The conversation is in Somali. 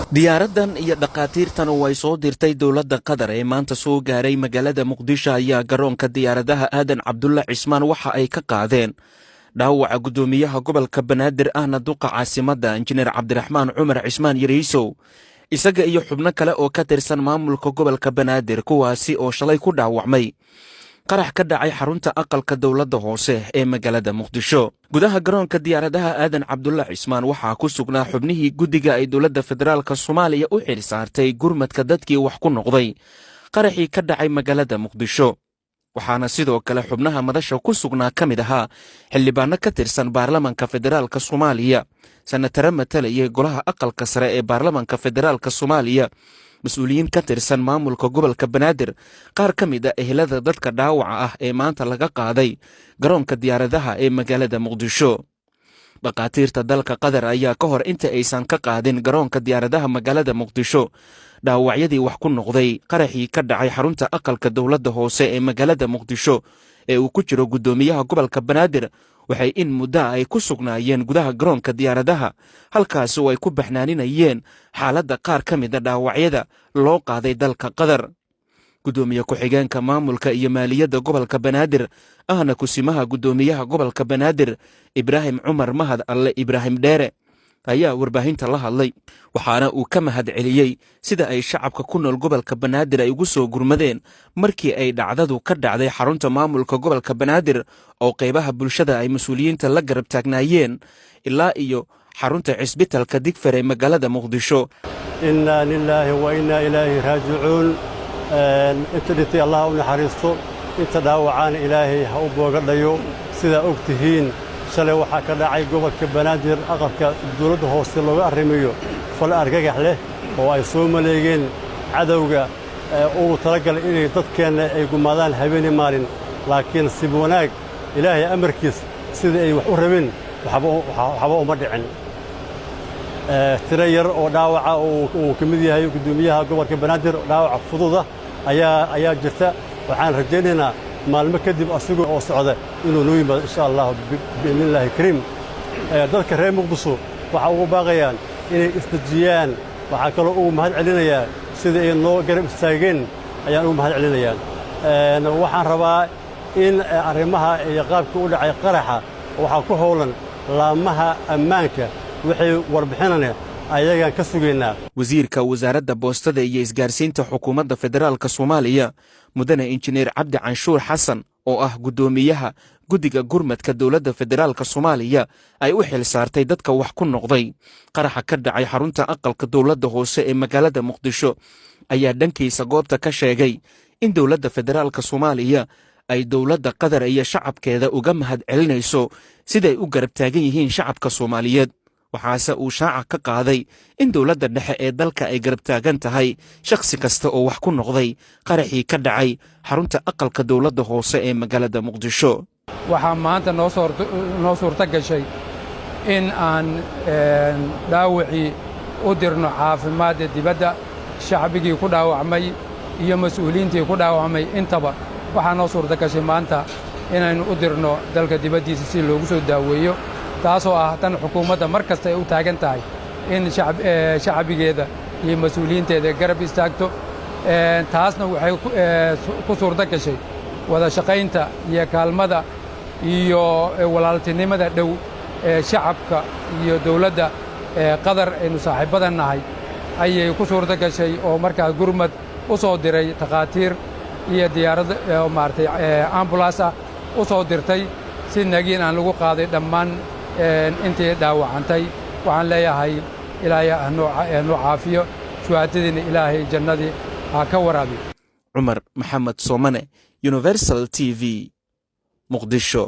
diyaaradan iyo dhaqaatiirtan way soo dirtay dowladda qatar ee maanta soo gaaray magaalada muqdisho ayaa garoonka diyaaradaha aadan cabdulla cismaan waxa ay ka qaadeen dhaawaca gudoomiyaha gobolka banaadir ahna duqa caasimadda injineer cabdiraxmaan cumar cismaan yariisow isaga iyo xubno kale oo ka tirsan maamulka gobolka banaadir kuwaasi oo shalay ku dhaawacmay qarax ka dhacay xarunta aqalka dowladda hoose ee magaalada muqdisho gudaha garoonka diyaaradaha aadan cabdulla cismaan waxaa ku sugnaa xubnihii guddiga ay dowladda federaalk Soomaaliya u xil saartay gurmadka dadkii wax ku noqday qaraxii ka dhacay magaalada muqdisho waxaana sidoo kale xubnaha madasha ku sugnaa ka mid ahaa xildhibaano ka tirsan baarlamanka federaalk Soomaaliya sanatare matalaya golaha aqalka sare ee baarlamanka federaalk Soomaaliya mas-uuliyiin ka tirsan maamulka gobolka banaadir qaar ka mid a ehelada dadka dhaawaca ah ee maanta laga qaaday garoonka diyaaradaha ee magaalada muqdisho dhaqaatiirta dalka qatar ayaa ka hor inta aysan ka qaadin garoonka diyaaradaha magaalada muqdisho dhaawacyadii wax ku noqday qaraxii ka dhacay xarunta aqalka dowladda hoose ee magaalada muqdisho ee uu ku jiro gudoomiyaha gobolka banaadir waxay in muddo ay ku sugnaayeen gudaha garoonka diyaaradaha halkaas oo ay ku baxnaaninayeen xaaladda qaar ka mid a dhaawacyada loo qaaday dalka qatar gudoomiye ku-xigeenka maamulka iyo maaliyadda gobolka banaadir ahna kusimaha gudoomiyaha gobolka banaadir ibraahim cumar mahad alle ibraahim dheere ayaa warbaahinta la hadlay waxaana uu ka mahad celiyey sida ay shacabka ku nool gobolka banaadir ay ugu soo gurmadeen markii ay dhacdadu ka dhacday xarunta maamulka gobolka banaadir oo qaybaha bulshada ay mas-uuliyiinta la garab taagnaayeen ilaa iyo xarunta cisbitalka digfar ee magaalada muqdisho innaa lilaahi wa innaa ilaahi raajicuun inta dhintay allah u naxariisto inta dhaawacaana ilaahay ha u boogadhayo sidaa og tihiin shalay waxaa ka dhacay gobolka banaadir aqalka dowladda hoose looga arrimayo fal argagax leh oo ay soo maleegeen cadowga uu talagalay inay dadkeenna ay gumaadaan habeenii maalin laakiin sib wanaag ilaahay amarkiis sidai ay wax u rabeen waxba uma dhicin tiro yar oo dhaawaca uu ka mid yahay gudoomiyaha gobolka banaadir dhaawaca fududa ayaa jirta waxaan rajaynaynaa maalmo kadib asiga oo socda inuu noo yimaado insha allah biidnillaahi kariim dadka reer muqdisho waxaa ugu baaqayaan inay isdejiyaan waxaa kaloo ugu mahad celinayaa sidai ay noo garab istaageen ayaan ugu mahad celinayaa waxaan rabaa in arrimaha iyo qaabka u dhacay qaraxa waxaa ku howlan laamaha ammaanka waxay warbixinana ayagaan ka sugaynaa wasiirka wasaaradda boostada iyo isgaarsiinta xukuumadda federaalk Soomaaliya mudane injineer cabdi canshuur xasan oo ah gudoomiyaha guddiga gurmadka dowladda federaalk Soomaaliya ay u xil saartay dadka wax ku noqday qaraxa ka dhacay xarunta aqalka dowladda hoose ee magaalada muqdisho ayaa dhankiisa goobta ka sheegay in dowladda federaalk Soomaaliya ay dowladda qatar iyo shacabkeeda uga mahad celinayso siday u garab taagan yihiin shacabka Soomaaliyeed waxaase uu shaaca ka qaaday in dowladda dhexe ee dalka ay garab taagan tahay shakhsi kasta oo wax ku noqday qaraxii ka dhacay xarunta aqalka dowladda hoose ee magaalada muqdisho waxaa maanta noo suurto gashay in aan dhaawacii u dirno caafimaadda dibadda shacbigii ku dhaawacmay iyo mas-uuliyiintii ku dhaawacmay intaba waxaa noo suurto gashay maanta inaynu u dirno dalka dibaddiisa si loogu soo daaweeyo taasoo ah tan xukuumadda mar kasta ay u taagan tahay in shacbigeeda iyo mas-uuliyiinteeda garab istaagto taasna waxay ku suurto gashay wada shaqaynta iyo kaalmada iyo walaaltinimada dhow ee shacabka iyo dawladda qatar aynu saaxiibbadan nahay ayay ku suurto gashay oo markaas gurmad u soo diray takhaatiir iyo diyaarad maaragtay ambulaas ah u soo dirtay si nagiin aan lagu qaaday dhammaan intii dhaawacantay waxaan leeyahay ilaahay noo caafiyo shuhaadadiina ilaahay jannadii ha ka waraabiyo cumar maxamed soomane universal TV muqdisho